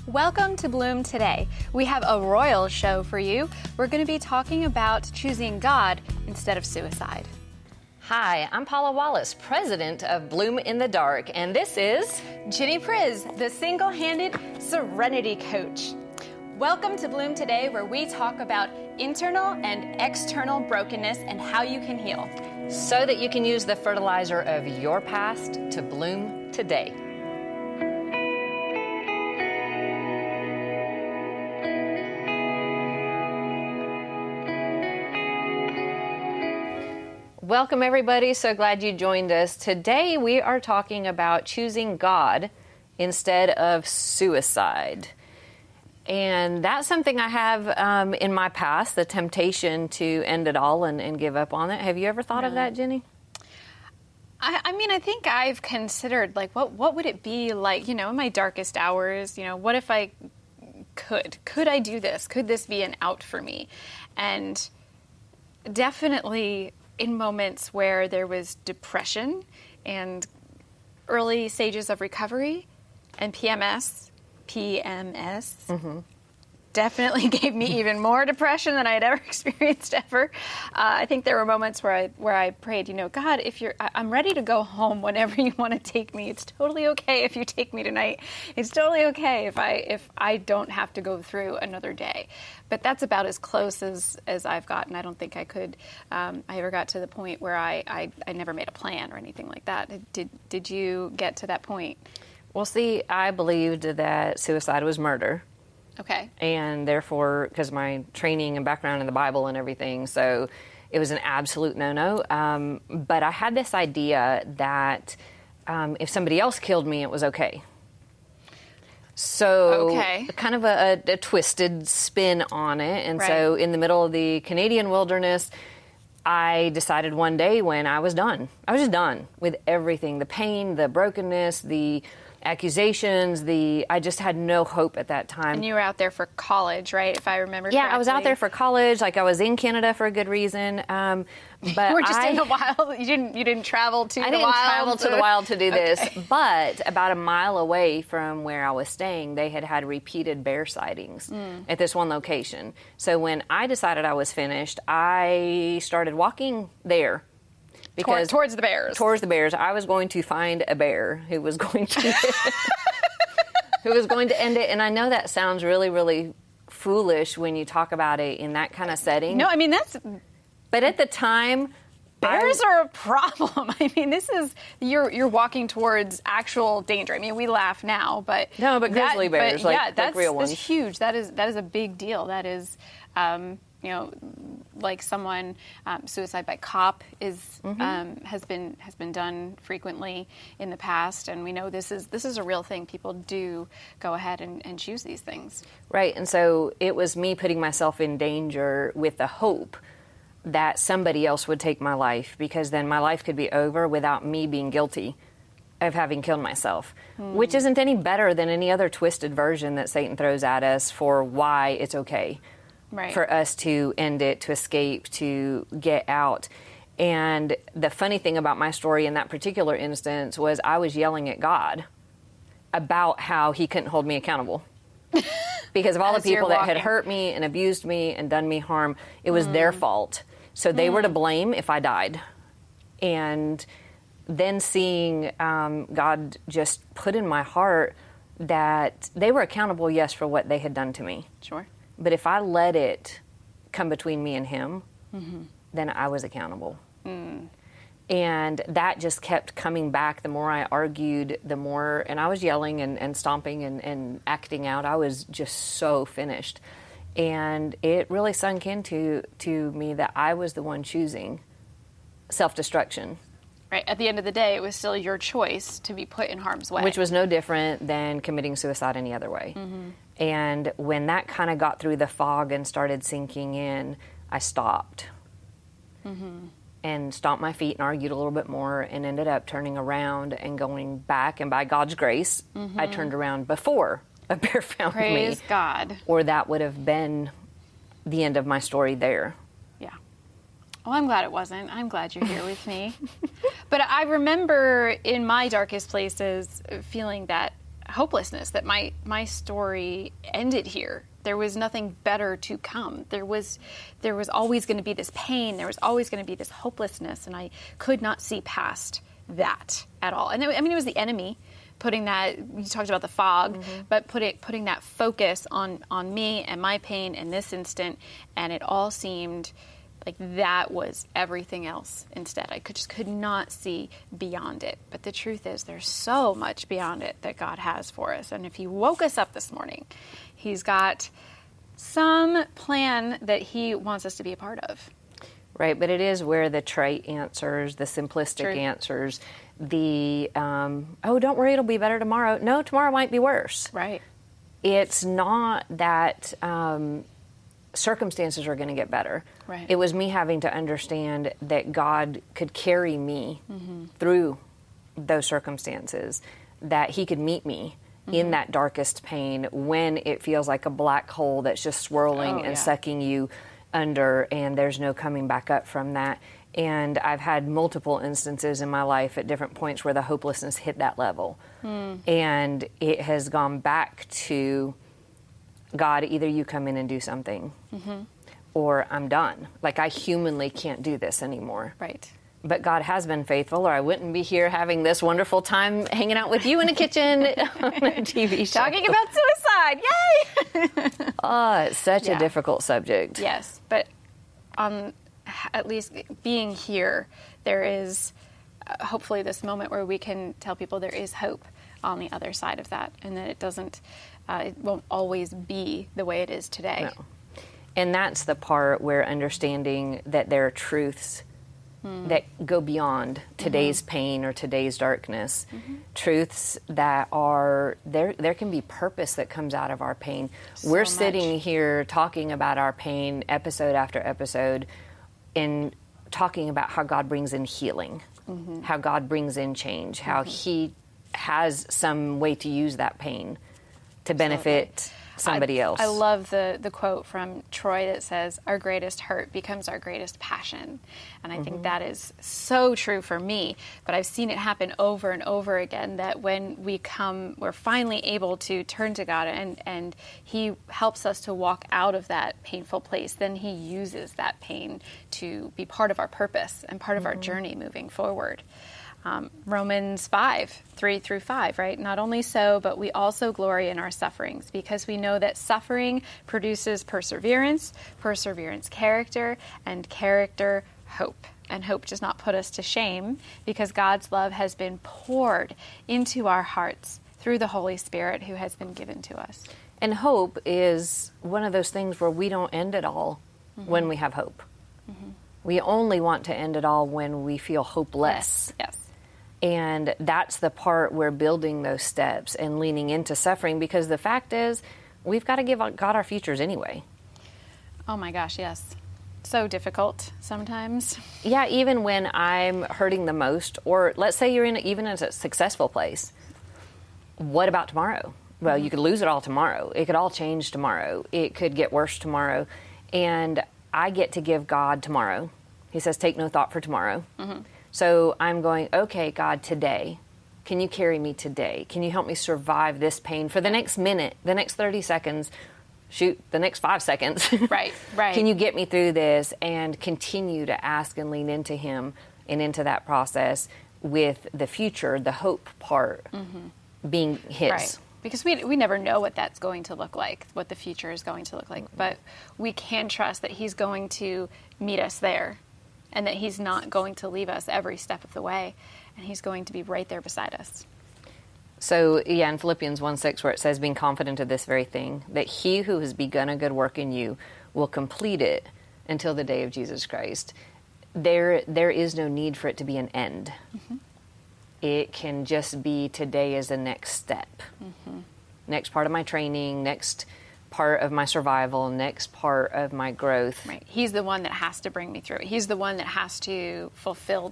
Welcome to Bloom Today. We have a royal show for you. We're going to be talking about choosing God instead of suicide. Hi, I'm Paula Wallace, president of Bloom in the Dark, and this is Ginny Paula, the single-handed serenity coach. Welcome to Bloom Today, where we talk about internal and external brokenness and how you can heal, so that you can use the fertilizer of your past to bloom today. Welcome, everybody. So glad you joined us. Today, we are talking about choosing God instead of suicide. And that's something I have in my past, the temptation to end it all and give up on it. Have you ever thought of that, Ginny? I think I've considered, like, what would it be like, in my darkest hours? What if I could I do this? Could this be an out for me? And definitely in moments where there was depression and early stages of recovery and PMS, definitely gave me even more depression than I had ever experienced ever. I think there were moments where I prayed, God, I'm ready to go home whenever you want to take me. It's totally okay if you take me tonight. It's totally okay if I don't have to go through another day. But that's about as close as I've gotten. I don't think I could. I ever got to the point where I never made a plan or anything like that. Did you get to that point? Well, see, I believed that suicide was murder. Okay. And therefore, because of my training and background in the Bible and everything, so it was an absolute no-no. But I had this idea that if somebody else killed me, it was okay. So kind of a twisted spin on it. And so in the middle of the Canadian wilderness, I decided one day when I was done. I was just done with everything, the pain, the brokenness, the accusations, I just had no hope at that time. And you were out there for college, right? If I remember correctly. Yeah, I was out there for college. Like, I was in Canada for a good reason. But you were just in the wild. You didn't travel to the wild. I didn't travel to the wild to do this. But about a mile away from where I was staying, they had repeated bear sightings at this one location. So when I decided I was finished, I started walking there. Because towards the bears. Towards the bears. I was going to find a bear who was going to end it. And I know that sounds really, really foolish when you talk about it in that kind of setting. No, I mean, But at the time, bears are a problem. I mean, you're walking towards actual danger. I mean, we laugh now, but no, but grizzly bears, like real ones. That's huge. That is a big deal. That is, like someone, suicide by cop has been done frequently in the past, and we know this is a real thing. People do go ahead and choose these things. Right, and so it was me putting myself in danger with the hope that somebody else would take my life, because then my life could be over without me being guilty of having killed myself, which isn't any better than any other twisted version that Satan throws at us for why it's okay. Right. For us to end it, to escape, to get out. And the funny thing about my story in that particular instance was I was yelling at God about how he couldn't hold me accountable. Because of all the people that had hurt me and abused me and done me harm, it was their fault. So they were to blame if I died. And then seeing God just put in my heart that they were accountable, yes, for what they had done to me. Sure. But if I let it come between me and him, then I was accountable. And that just kept coming back. The more I argued, the more, and I was yelling and stomping and acting out. I was just so finished. And it really sunk into me that I was the one choosing self-destruction. Right. At the end of the day, it was still your choice to be put in harm's way. Which was no different than committing suicide any other way. And when that kind of got through the fog and started sinking in, I stopped. And stomped my feet and argued a little bit more and ended up turning around and going back. And by God's grace, I turned around before a bear found me. Praise God. Or that would have been the end of my story there. Yeah. Well, I'm glad it wasn't. I'm glad you're here with me. But I remember in my darkest places feeling that hopelessness, that my story ended here. There was nothing better to come. There was always going to be this pain. There was always going to be this hopelessness, and I could not see past that at all. And it was the enemy putting that. You talked about the fog, but putting that focus on me and my pain in this instant, and it all seemed like that was everything else instead. I could not see beyond it. But the truth is, there's so much beyond it that God has for us. And if He woke us up this morning, He's got some plan that He wants us to be a part of. Right, but it is where the trite answers, the simplistic answers, the, oh, don't worry, it'll be better tomorrow. No, tomorrow might be worse. Right. It's not that circumstances are going to get better. Right. It was me having to understand that God could carry me through those circumstances, that He could meet me in that darkest pain when it feels like a black hole that's just swirling and sucking you under, and there's no coming back up from that. And I've had multiple instances in my life at different points where the hopelessness hit that level. And it has gone back to, God, either you come in and do something, or I'm done. Like, I humanly can't do this anymore. Right. But God has been faithful, or I wouldn't be here having this wonderful time hanging out with you in a kitchen on a TV show. Talking about suicide. Yay! It's such a difficult subject. Yes, but at least being here, there is hopefully this moment where we can tell people there is hope on the other side of that, and that it won't always be the way it is today. No. And that's the part where understanding that there are truths that go beyond today's pain or today's darkness, truths that are, there can be purpose that comes out of our pain. We're sitting here talking about our pain episode after episode and talking about how God brings in healing, how God brings in change, how He has some way to use that pain to benefit somebody else. I love the quote from Troy that says, our greatest hurt becomes our greatest passion. And I think that is so true for me. But I've seen it happen over and over again, that when we're finally able to turn to God and He helps us to walk out of that painful place, then He uses that pain to be part of our purpose and part of our journey moving forward. Romans 5:3-5, right? Not only so, but we also glory in our sufferings, because we know that suffering produces perseverance, perseverance character, and character hope. And hope does not put us to shame, because God's love has been poured into our hearts through the Holy Spirit who has been given to us. And hope is one of those things where we don't end it all when we have hope. We only want to end it all when we feel hopeless. Yes. And that's the part where building those steps and leaning into suffering, because the fact is, we've got to give God our futures anyway. Oh my gosh, yes. So difficult sometimes. Yeah, even when I'm hurting the most, or let's say you're even in a successful place. What about tomorrow? Well, you could lose it all tomorrow. It could all change tomorrow. It could get worse tomorrow. And I get to give God tomorrow. He says, take no thought for tomorrow. So I'm going, okay, God, today, can you carry me today? Can you help me survive this pain for the next minute, the next 30 seconds, shoot, the next 5 seconds? Right. Can you get me through this? And continue to ask and lean into Him and into that process, with the future, the hope part being His. Right. Because we never know what that's going to look like, what the future is going to look like. But we can trust that He's going to meet us there, and that He's not going to leave us every step of the way, and He's going to be right there beside us. So, yeah, in Philippians 1:6, where it says, being confident of this very thing, that He who has begun a good work in you will complete it until the day of Jesus Christ. There is no need for it to be an end. It can just be, today is the next step. Next part of my training, next part of my survival, next part of my growth. Right. He's the one that has to bring me through it. He's the one that has to fulfill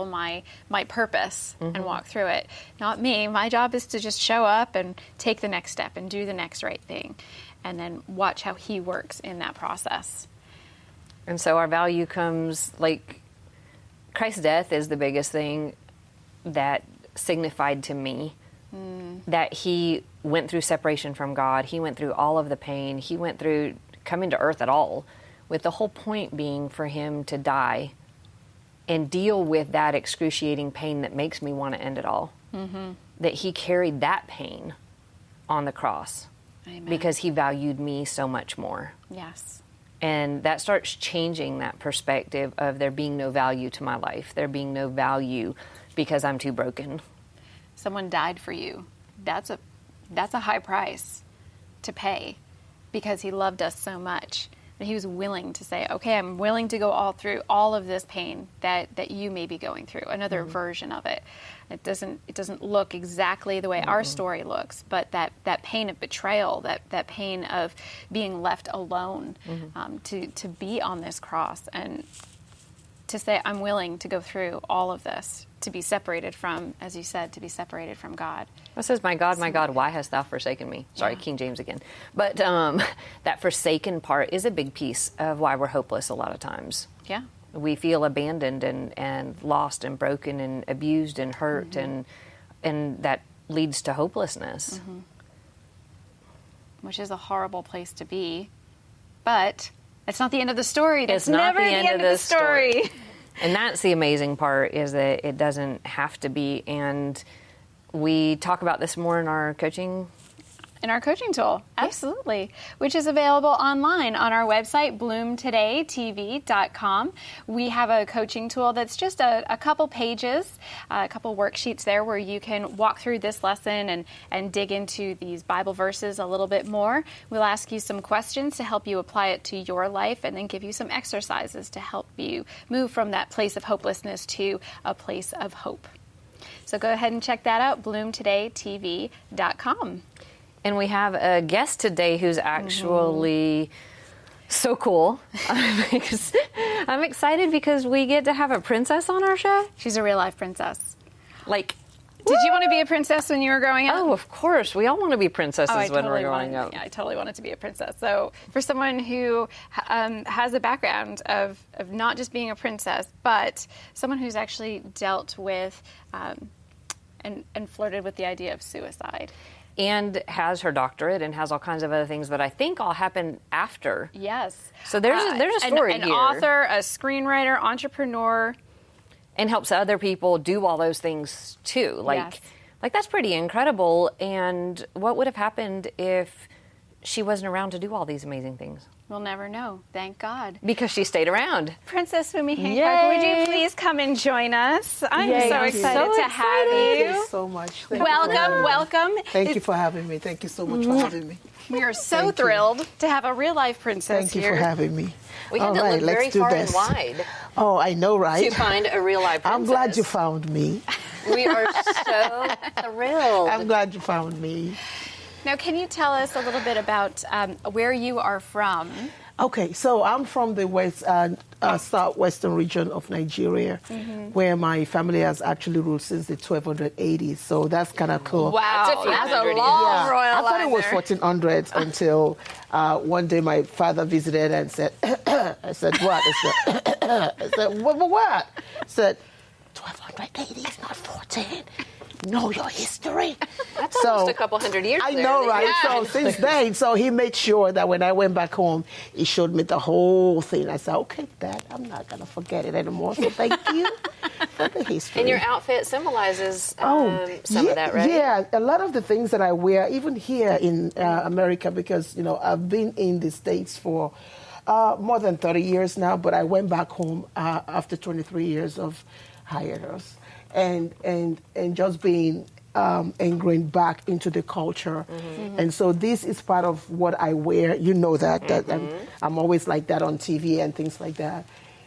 my purpose and walk through it. Not me. My job is to just show up and take the next step and do the next right thing, and then watch how He works in that process. And so our value comes, like, Christ's death is the biggest thing that signified to me that he went through separation from God. He went through all of the pain. He went through coming to earth at all, with the whole point being for him to die and deal with that excruciating pain that makes me want to end it all. That he carried that pain on the cross. Amen. Because he valued me so much more. Yes. And that starts changing that perspective of there being no value to my life, there being no value because I'm too broken. Someone died for you. That's a high price to pay, because he loved us so much that he was willing to say, okay, I'm willing to go through all of this pain that you may be going through, another version of it. It doesn't look exactly the way our story looks, but that pain of betrayal, that pain of being left alone, to be on this cross and to say, I'm willing to go through all of this, to be separated from, as you said, to be separated from God. It says, my God, why hast thou forsaken me? Sorry, King James again. But that forsaken part is a big piece of why we're hopeless a lot of times. Yeah. We feel abandoned and lost and broken and abused and hurt, and that leads to hopelessness. Which is a horrible place to be. But it's not the end of the story. That's It's not never the end of the story. And that's the amazing part, is that it doesn't have to be. And we talk about this more in our coaching. In our coaching tool, absolutely, which is available online on our website, bloomtodaytv.com. We have a coaching tool that's just a couple pages, a couple worksheets there where you can walk through this lesson and dig into these Bible verses a little bit more. We'll ask you some questions to help you apply it to your life, and then give you some exercises to help you move from that place of hopelessness to a place of hope. So go ahead and check that out, bloomtodaytv.com. And we have a guest today who's actually so cool. I'm excited because we get to have a princess on our show. She's a real life princess. Like, did you want to be a princess when you were growing up? Oh, of course. We all want to be princesses when we're growing up. Yeah, I totally wanted to be a princess. So for someone who has a background of not just being a princess, but someone who's actually dealt with and flirted with the idea of suicide. And has her doctorate and has all kinds of other things that I think all happened after. Yes. So there's a story an here. An author, a screenwriter, entrepreneur. And helps other people do all those things too. Like that's pretty incredible. And what would have happened if she wasn't around to do all these amazing things? We'll never know. Thank God. Because she stayed around. Princess Fumi Hancock, would you please come and join us? I'm so excited to have you. Thank you so much. Welcome. Thank you for having me. Thank you so much for having me. We are so thrilled to have a real life princess here. Here. Thank you for having me. We had to look very far and wide. Oh, I know, right? To find a real life princess. I'm glad you found me. We are so thrilled. I'm glad you found me. Now, can you tell us a little bit about where you are from? Okay, so I'm from the southwestern region of Nigeria, where my family has actually ruled since the 1280s. So that's kind of cool. Wow, that's a long royal line. I thought it was 1400s until one day my father visited and said, I said, what? I said, what? I said, 1280 is not 14. Know your history. That's almost a couple hundred years I know, right? Yeah. So since then, he made sure that when I went back home, he showed me the whole thing. I said, okay, Dad, I'm not going to forget it anymore. So thank you for the history. And your outfit symbolizes some of that, right? Yeah, a lot of the things that I wear, even here in America, because, I've been in the States for more than 30 years now, but I went back home after 23 years of hiatus. And just being ingrained back into the culture. And so this is part of what I wear. You know that I'm always like that on TV and things like that.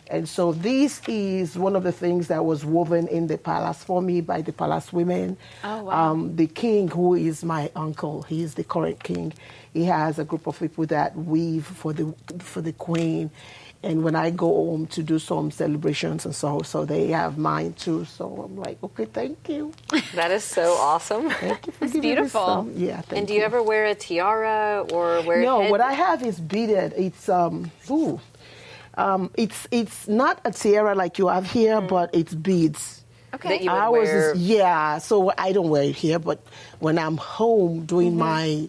And so this is one of the things that was woven in the palace for me by the palace women. Oh, wow. The king, who is my uncle, he is the current king. He has a group of people that weave for the queen. And when I go home to do some celebrations and so they have mine too. So I'm like, okay, thank you. That is so awesome. Thank you for it's giving beautiful. Me some. Yeah, thank you. And do you ever wear a tiara or wear? No, what I have is beaded. It's it's not a tiara like you have here, but it's beads. Okay. That you would wear. So I don't wear it here, but when I'm home doing my